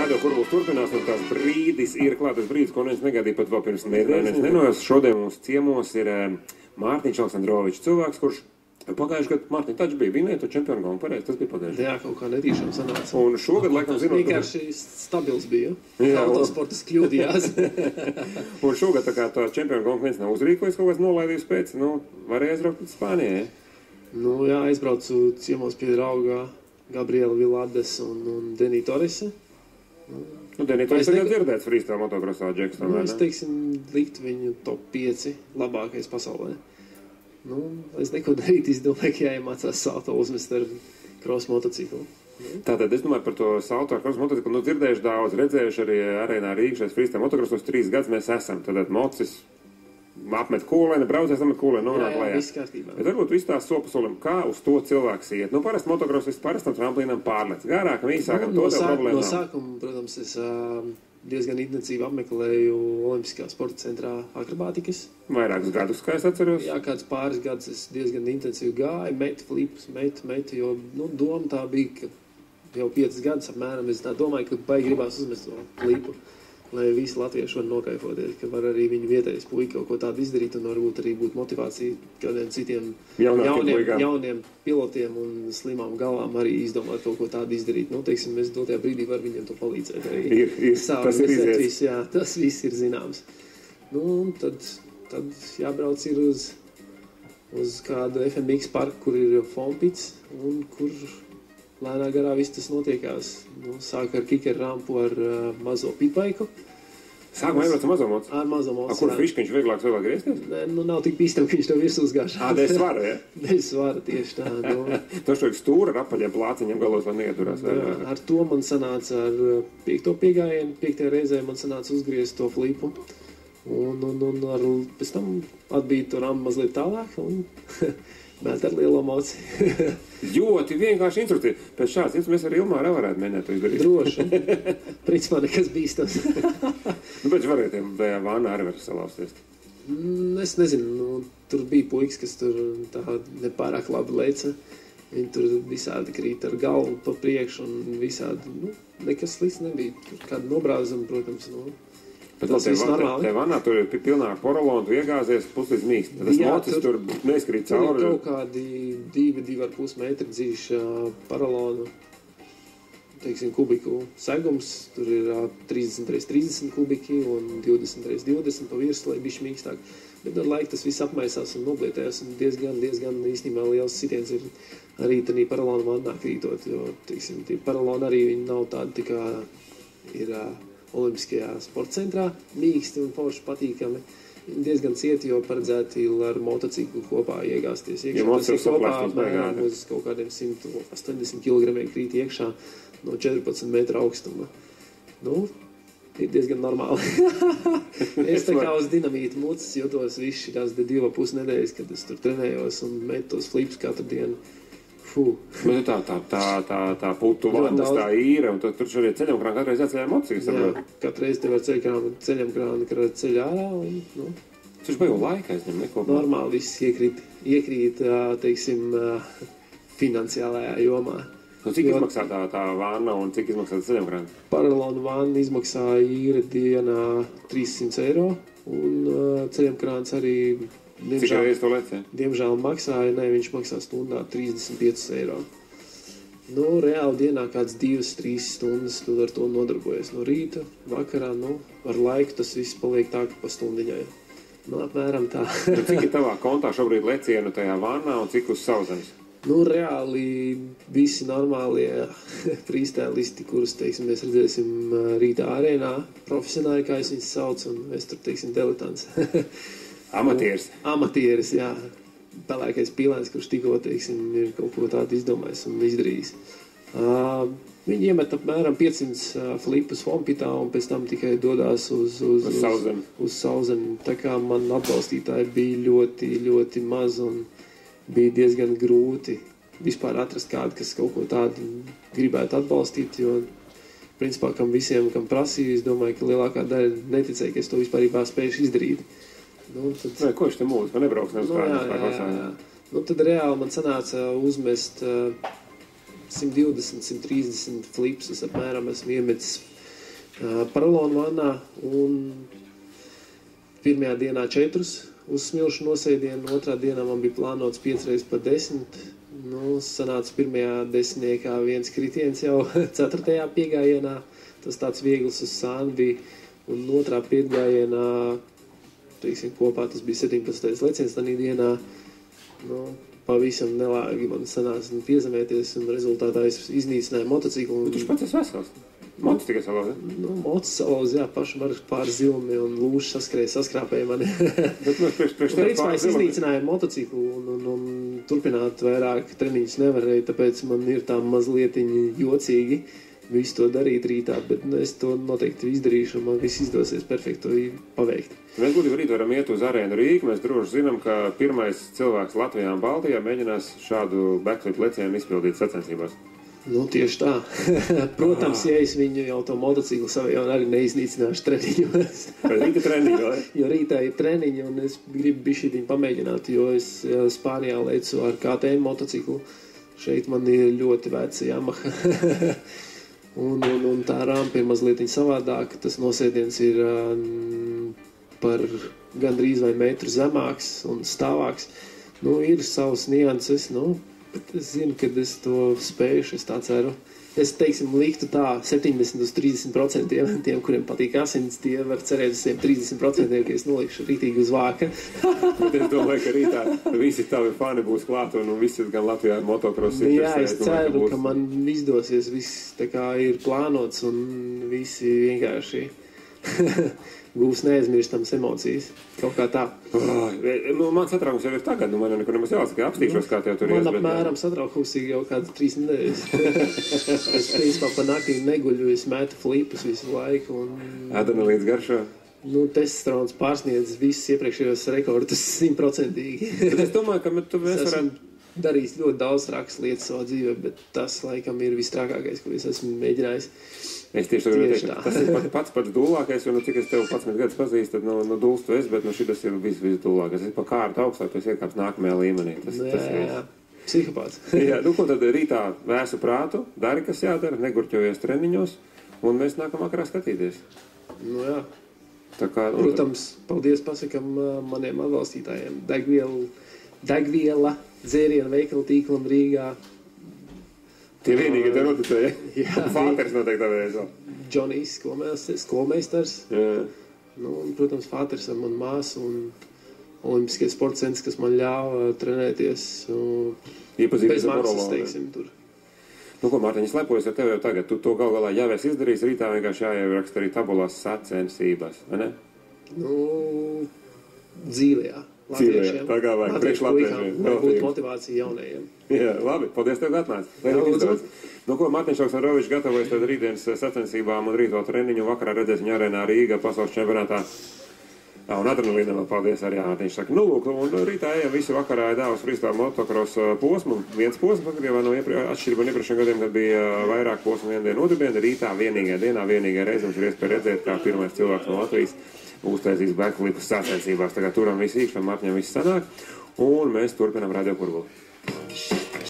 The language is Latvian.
Radio Kurbūs turpinās, un tās brīdis ir klātas brīdis, ko neviens negaidīja pat vēl pirms nedēļas. Nenojās, šodien mums ciemos ir Mārtiņš Aleksandrovičs, cilvēks, kurš pagājuši gadu, Mārtiņ, taču bija vinēja to čempionu galu, pareizi, tas bija pagājuši. Jā, kaut kā netīšām sanāca. Un šogad, laikam, zinot... Vienkārši stabils bija, autosportas kļūdījās. Un šogad, tā kā tā čempionu galu viens nav uzrīkojis, kaut kāds nolaidījis pēc, varēja aizbraukt uz Spānijai. Jā, aizbraucu ciemos pie draugā Gabriela Vilades un Denī Torrese. Denī Torrese jau dzirdēts freestyle motocrossā Džeks. Es teiksim, likt viņu top 5 labākais pasaulē. Es neko darīt, izdomāju, ka jāiemācās salto uzmest ar cross motociklu. Tātad es domāju par to salto ar cross motociklu. Dzirdējuši daudz, redzējuši arī arēnā Rīgšais freestyle motocrossos 3 gadus mēs esam. Tātad mocis apmet kūlēni, braucēs, apmet kūlēni, nonāk lejā. Viss kārtībā. Bet varbūt viss tās sopasolim, kā uz to cilvēks iet. Parasti motocross viss parastam tramplīnam pārlec. Garākam, īsākam, to tev problēma nav. No sākuma, protams, es diezgan intensīvi apmeklēju Olimpiskā sporta centrā akrobātikas. Vairākus gadus, kā es atceros. Jā, kāds pāris gadus es diezgan intensīvi gāju, metu flipus, jo, doma tā bija, ka jau 5 gadus apmēram es tā domāju, ka baigi gribās uzmest to flipu, lai visi latvieši var nokaifoties, ka var arī viņu vietējais puika kaut ko tādu izdarīt un varbūt arī būt motivācija kādiem citiem jauniem pilotiem un slimām galvām arī izdomāt kaut ko tādu izdarīt. Teiksim, es dotajā brīdī varu viņiem to palīdzēt arī. Tas ir izdevies. Jā, tas viss ir zināms. Tad jābrauc ir uz kādu FMX parku, kur ir fompits un kur lēnā garā viss tas notiekās. Sāk ar kikeru rampu ar mazo pitbaiku. Sākumā iebrauc ar mazo mocu? Ar mazo mocu, kur friškiņš vieglāk cilvēk griezties? Nav tik bīstam, ka viņš tev virs uzgāž. Dēļ svara, ja? Dēļ svara, tieši tā. Tas šoik stūra ar apaļiem plāciņiem galos vai neieturās? Ar to man sanāca ar 5. piegājienu, 5. reizē man sanāca uzgriezt to flipu. Un pēc tam atbīja to rampu mazliet tālāk un... Mēt ar lielo moci. Ļoti vienkārši instruktīvi. Pēc šāds instruktīvi mēs ar Ilmāru varētu mēģināt to izdarīt. Droši. Principā nekas bīstams. Bet varētu tajā vānā arī var salausties. Es nezinu. Tur bija puikas, kas tur tā nepārāk labi leca. Viņi tur visādi krīt ar galvu pa priekšu un visādi. Nekas slikts nebija. Tur kāda nobrāzuma, protams, Bet te vanā tur ir pilnā porolona, tu iegāzies puslīdz mīkst. Tas mocis tur neizkrīt cauri. Tur ir kaut kādi 2,5 metri dzīš porolonu, teiksim, kubiku segums. Tur ir 30x30 kubiki un 20x20 pa virsu, lai bišķi mīkstāk. Bet ar laiku tas viss apmaisās un noblietējās un diezgan īstenībā liels sitiens ir arī tanī porolona vannā krītot, jo, teiksim, tie poroloni arī viņi nav tādi, kā ir Olimpiskajā sporta centrā, mīksti un forši patīkami. Diezgan cieti, jo paredzēti ar motociklu kopā iegāsties iekšā. Tas ir kopā apmēram uz kaut kādiem 180 kg krīt iekšā no 14 metra augstuma. Ir diezgan normāli. Es tā kā uz dinamīta mucas jūtos viss šīs 2,5 nedēļas, kad es tur trenējos un metu tos flipus katru dienu. Bet tā putu vannas, tā īra, un tur arī ceļam krāna katreiz jāceļā mocīgas. Jā, katreiz tev ar ceļam krāna, kad ceļ ārā, un, Taču baigo laika aizņem neko. Normāli viss iekrīt, teiksim, finansiālajā jomā. Cik izmaksā tā vāna un cik izmaksā ceļam krāna? Paralona vāna izmaksā īra dienā 300 eiro, un ceļam krāns arī... Cik reiz to lec, ja? Diemžēl maksāja, viņš maksā stundā 35 eiro. Reāli dienā kāds 2-3 stundas tu ar to nodarbojies. No rīta, vakarā, ar laiku tas viss paliek tā, ka pa stundiņai. Apmēram tā. Cik ir tavā kontā šobrīd lecienu tajā vannā un cik uz sauszemes? Reāli visi normālie freestylisti, kurus, teiksim, mēs redzēsim rītā arēnā, profesionāli, kā es viņus saucu, un mēs tur, teiksim, diletants. Amatieris, jā. Pelēkais pīlēns, kurš tikko, teiksim, ir kaut ko tādu izdomājis un izdarījis. Viņi iemet apmēram 500 flipus fompitā un pēc tam tikai dodās uz sauszemi. Tā kā man atbalstītāji bija ļoti, ļoti maz un bija diezgan grūti vispār atrast kādu, kas kaut ko tādu gribētu atbalstīt, jo principā, kam visiem, kam prasīja, es domāju, ka lielākā daļa neticēja, ka es to vispārībā spējuši izdarīt. Ko viņš te mūs? Man nebrauks nevis jā. Tad reāli man sanāca uzmest 120, 130 flips es apmēram esmu iemetis paralonu vannā, un pirmajā dienā 4 uz smilšu nosēdienu, otrā dienā man bija plānots 5 reizes pa 10. Nu, sanāca pirmajā desmitniekā viens kritiens jau 4. piegājienā, tas tāds viegls uz sānu bija, un otrā piegājienā, teiksim, kopā tas bija 17. leciens tanī dienā, nu, pavisam nelāgi man sanāca piezemēties, un rezultātā es iznīcināju motociklu. Bet tu pats esi vesels? Mocis tikai salauzi? Nu, mocis salauzi, jā, pašam ar pāris zilmi un lūši saskrāpēja mani. Principā es iznīcināju motociklu un turpināt vairāk treniņus nevarēju, tāpēc man ir tā mazlietiņi jocīgi visu to darīt rītā, bet es to noteikti izdarīšu, un man viss izdosies perfekti to paveikt. Mēs būtībā rīt varam iet uz arēnu Rīgu. Mēs droši zinām, ka pirmais cilvēks Latvijā un Baltijā mēģinās šādu backflip lecienu izpildīt sacensībās. Nu, tieši tā. Protams, ja es viņu jau to motociklu savu jau arī neiznīcināšu treniņos. Bet rīta treniņi, vai? Jo rītā ir treniņi, un es gribu bišķiņu pamēģināt, jo es Spānijā leicu ar KTM motociklu. Šeit man ir ļoti veca Yamaha. un tā rampa ir mazliet savādāk. Tas nosēdiens ir par gandrīz vai metru zemāks un stāvāks. Nu, ir savas nianses, nu, bet es zinu, kad es to spējuši, es tā ceru. Es, teiksim, liktu tā 70 uz 30%, tiem, kuriem patīk asins, tie var cerēt uz tiem 30%, ka es nolikšu rītīgi uz vāka. Bet es domāju, ka rītā visi tavi fani būs klāt un visi gan Latvijā ar motocross ir. Jā, es ceru, ka man izdosies, viss tā kā ir plānots un visi vienkārši gūs neaizmirstams emocijas. Kaut kā tā. Nu, man satraukums jau ir tagad, man nekur nemaz jāsaka, ka apstīkšos, kā tev tur man apmēram satraukumsīgi jau kādas 3 nedēļas. Es principā pa naktīm neguļu, es metu flipus visu laiku. Adrenalīns garšo? Nu, testosterons pārsniedz visus iepriekšējos rekordus 100%. Bet es domāju, ka tu mēs varētu darījis ļoti daudz trakas lietas savā dzīvē, bet tas laikam ir vistrākākais, ko es esmu mēģinājis. Es tieši teikt, tas ir pats dūlākais, jo, cik es tev 11 gadus pazīstu, tad, dūls tu esi, bet, šitas ir viss dūlākais. Es pa kārtu augstāk, tu esi iekāps nākamajā līmenī. Jā, psihopāts. Jā, ko tad rītā vēsu prātu, dari, kas jādara, negurķojies treniņos, un mēs nākam vakarā skatīties. Nu jā. Tā kā, protams, paldies pasakam maniem atbalstītājiem. Degviela dzērienu veikalu tīklam Rīgā. Tie vienīgi te noticēja. Jā. Fāters noteikti tāpēc. Džonijs, skolmeistars. Jā. Nu, un, protams, Fāters ar manu māsu un olimpiskais sporta centrs, kas man ļāva trenēties. Bez maksas, teiksim, tur. Nu, ko, Mārtiņ, es lepojas ar tevi jau tagad. Tu to gal galā jau esi izdarījis, rītā vienkārši jāieraksta arī tabulās sacensībās, vai ne? Nu, dzīvējā. Dzīvējā, tā kā vajag priekšlatviešiem. Lai būtu motivācija jaunajiem. Jā, labi, paldies tev, ka atnāc. Nu, ko, Mārtiņš Aleksandrovičs gatavojas tad rītdienas sacensībām un rīto treniņu. Vakarā redzēs viņu arēnā Rīgā pasaules čempionātā. Un adrenalīnam vēl paldies arī, Mārtiņš saka. Nu, lūk, un rītā ejam visi vakarā dāvas freestyle motocross posmu. Viens posms, pagrīvā no atšķirībā no iepriekšējiem gadiem, kad bija vairāk posmu vienu dienu, otru dienu. Rītā vienīgajā reizē mums ir iespēja redzēt, kā pirmais cilvēks no Latvijas uztaisīs backflipus sacensībās. Tagad turam visi īkšķi, Mārtiņam viss sanāk. Un mēs turpinām Radio Kurbuli.